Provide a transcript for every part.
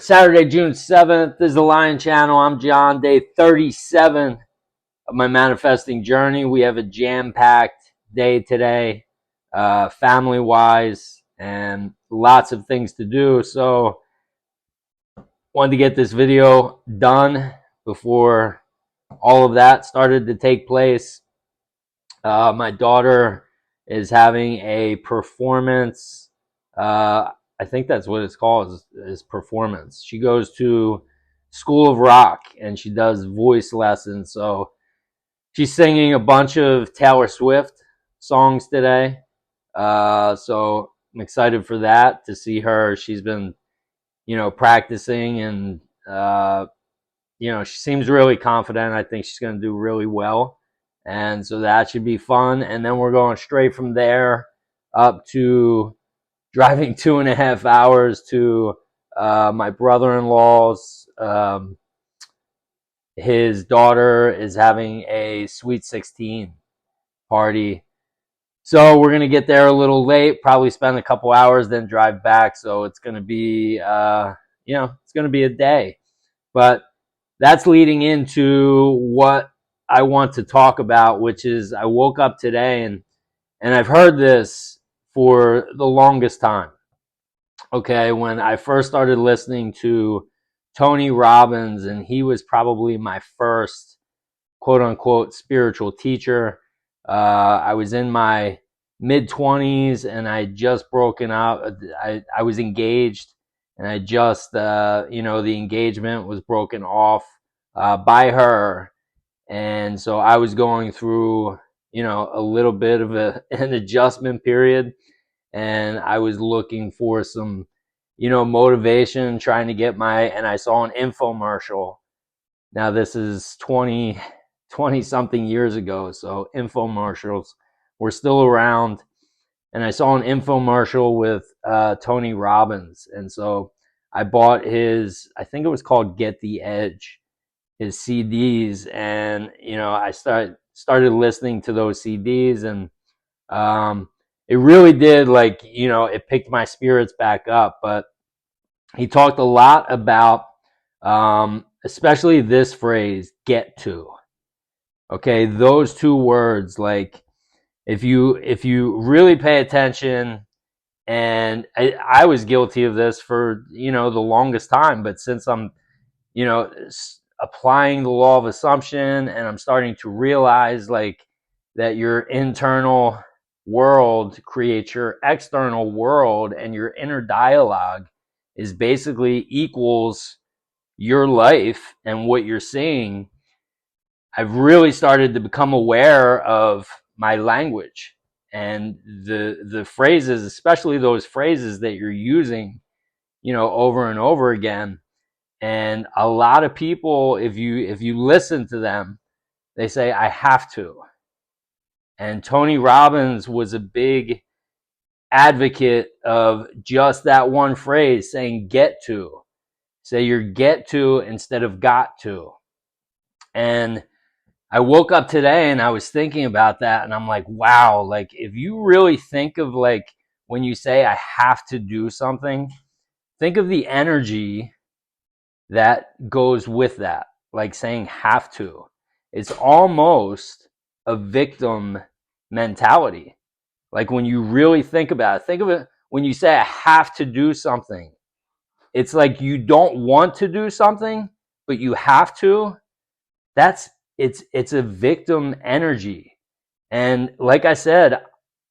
Saturday, June 7th. This is the Lion Channel. I'm John. Day 37 of my manifesting journey. We have a jam-packed day today, family-wise, and lots of things to do. So, wanted to get this video done before all of that started to take place. My daughter is having a performance. I think that's what it's called, is performance. She goes to School of Rock and she does voice lessons. So she's singing a bunch of Taylor Swift songs today. So I'm excited for that, to see her. She's been, practicing, and she seems really confident. I think she's going to do really well. And so that should be fun. And then we're going straight from there up to driving 2.5 hours to my brother-in-law's. His daughter is having a Sweet 16 party. So we're going to get there a little late, probably spend a couple hours, then drive back. So it's going to be, it's going to be a day. But that's leading into what I want to talk about, which is I woke up today and I've heard this for the longest time. Okay, when I first started listening to Tony Robbins, and he was probably my first quote unquote spiritual teacher. I was in my mid-20s and I had just broken up. I was engaged, and I just, the engagement was broken off by her. And so I was going through, a little bit of an adjustment period, and I was looking for some, motivation, trying to get and I saw an infomercial. Now this is 20 something years ago. So infomercials were still around, and I saw an infomercial with Tony Robbins. And so I bought his, I think it was called Get the Edge, his CDs. And, I started listening to those CDs, and it really did, it picked my spirits back up. But he talked a lot about, especially this phrase, get to. Okay, those two words, like, if you really pay attention, and I was guilty of this for, the longest time, but since I'm, applying the law of assumption, and I'm starting to realize, like, that your internal world creates your external world, and your inner dialogue is basically equals your life and what you're seeing. I've really started to become aware of my language and the phrases, especially those phrases that you're using, over and over again. And a lot of people, if you listen to them, they say, I have to. And Tony Robbins was a big advocate of just that one phrase, saying get to. Say your get to instead of got to. And I woke up today and I was thinking about that, and I'm like, wow, like, if you really think of, like, when you say I have to do something, think of the energy that goes with that, like saying have to. It's almost a victim mentality. Like, when you really think about it, think of it when you say I have to do something. It's like you don't want to do something, but you have to. It's a victim energy. And like I said,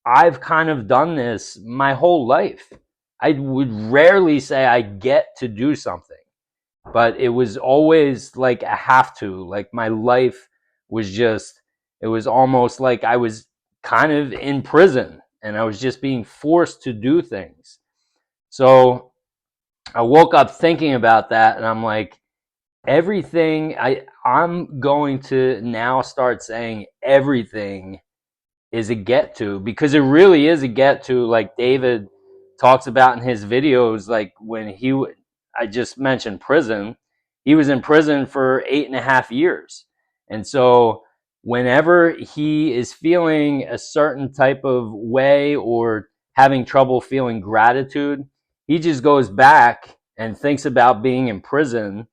I've kind of done this my whole life. I would rarely say I get to do something, but it was always like a have to. Like, my life was just, it was almost like I was kind of in prison and I was just being forced to do things. So I woke up thinking about that, and I'm like, everything, I'm going to now start saying everything is a get to, because it really is a get to. Like David talks about in his videos, like when I just mentioned prison, he was in prison for 8.5 years. And so whenever he is feeling a certain type of way or having trouble feeling gratitude, he just goes back and thinks about being in prison,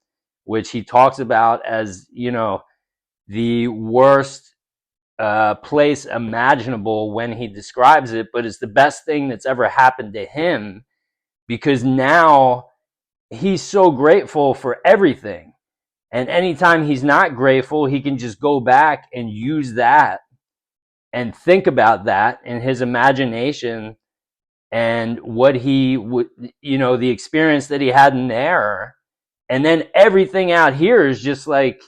which he talks about as, the worst place imaginable when he describes it, but it's the best thing that's ever happened to him, because now he's so grateful for everything. And anytime he's not grateful, he can just go back and use that and think about that in his imagination, and what he would, the experience that he had in there. And then everything out here is just like,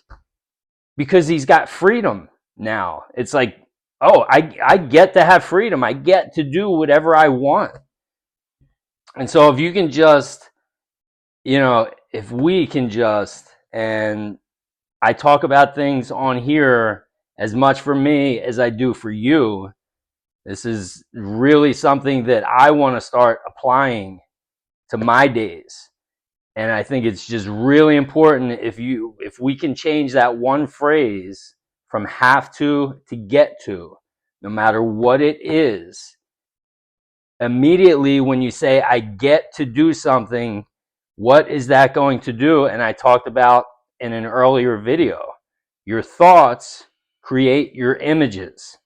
because he's got freedom now. It's like, oh, I get to have freedom. I get to do whatever I want. And so if you can just, if we can just, and I talk about things on here as much for me as I do for you. This is really something that I want to start applying to my days. And I think it's just really important, if we can change that one phrase from have to get to, no matter what it is. Immediately when you say, I get to do something, what is that going to do? And I talked about in an earlier video, your thoughts create your images.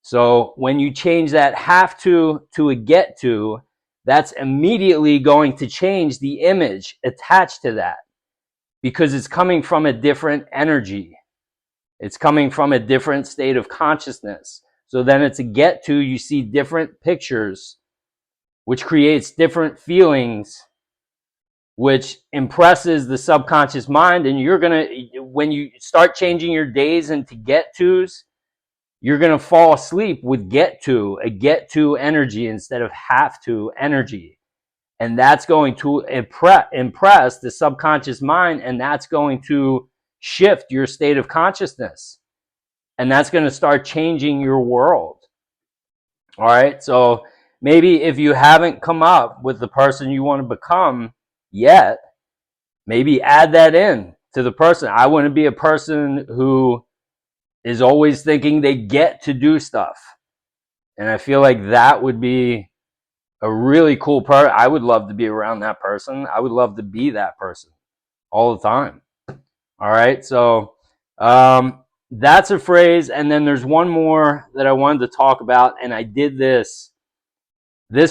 So when you change that have to a get to, that's immediately going to change the image attached to that, because it's coming from a different energy. It's coming from a different state of consciousness. So then it's a get to, you see different pictures, which creates different feelings, which impresses the subconscious mind. And when you start changing your days into get tos, you're going to fall asleep with a get to energy instead of have to energy. And that's going to impress the subconscious mind, and that's going to shift your state of consciousness. And that's going to start changing your world. All right. So maybe if you haven't come up with the person you want to become yet, maybe add that in to the person. I want to be a person who is always thinking they get to do stuff. And I feel like that would be a really cool person. I would love to be around that person. I would love to be that person all the time. All right. So that's a phrase. And then there's one more that I wanted to talk about. And I did this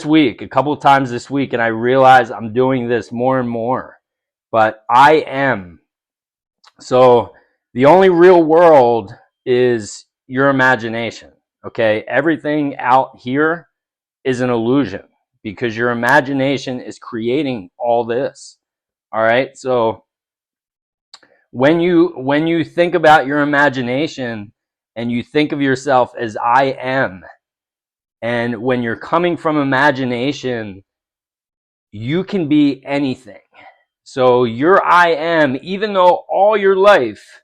week, a couple of times this week, and I realize I'm doing this more and more. But I am. So the only real world is your imagination. Okay. Everything out here is an illusion, because your imagination is creating all this. All right. So when you think about your imagination and you think of yourself as I am, and when you're coming from imagination, you can be anything. So your I am, even though all your life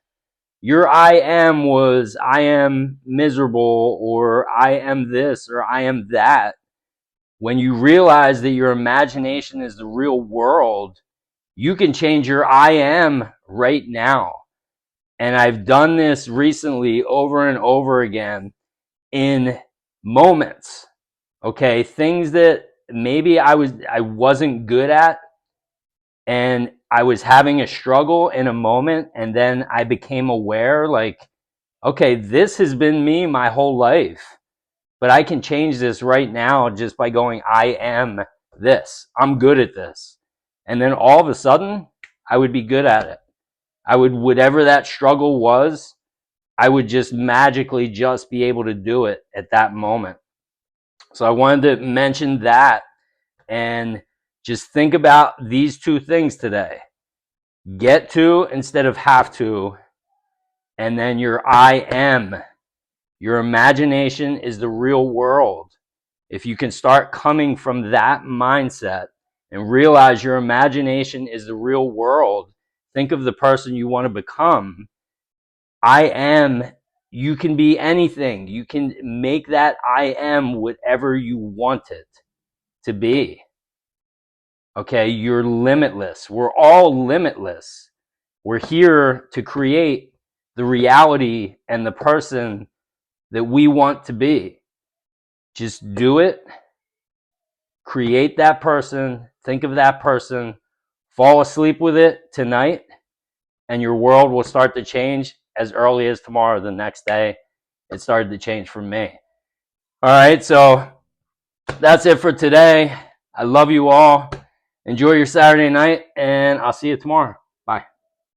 your I am was I am miserable, or I am this, or I am that, when you realize that your imagination is the real world, you can change your I am right now. And I've done this recently over and over again in moments. Okay, things that maybe I wasn't good at, and I was having a struggle in a moment, and then I became aware, like, okay, this has been me my whole life, but I can change this right now just by going, I am this. I'm good at this. And then all of a sudden, I would be good at it. Whatever that struggle was, I would just magically just be able to do it at that moment. So I wanted to mention that, and just think about these two things today. Get to instead of have to, and then your I am. Your imagination is the real world. If you can start coming from that mindset and realize your imagination is the real world, think of the person you want to become. I am, you can be anything. You can make that I am whatever you want it to be. Okay, you're limitless. We're all limitless. We're here to create the reality and the person that we want to be. Just do it. Create that person. Think of that person. Fall asleep with it tonight, and your world will start to change as early as tomorrow, the next day. It started to change for me. All right, so that's it for today. I love you all. Enjoy your Saturday night, and I'll see you tomorrow.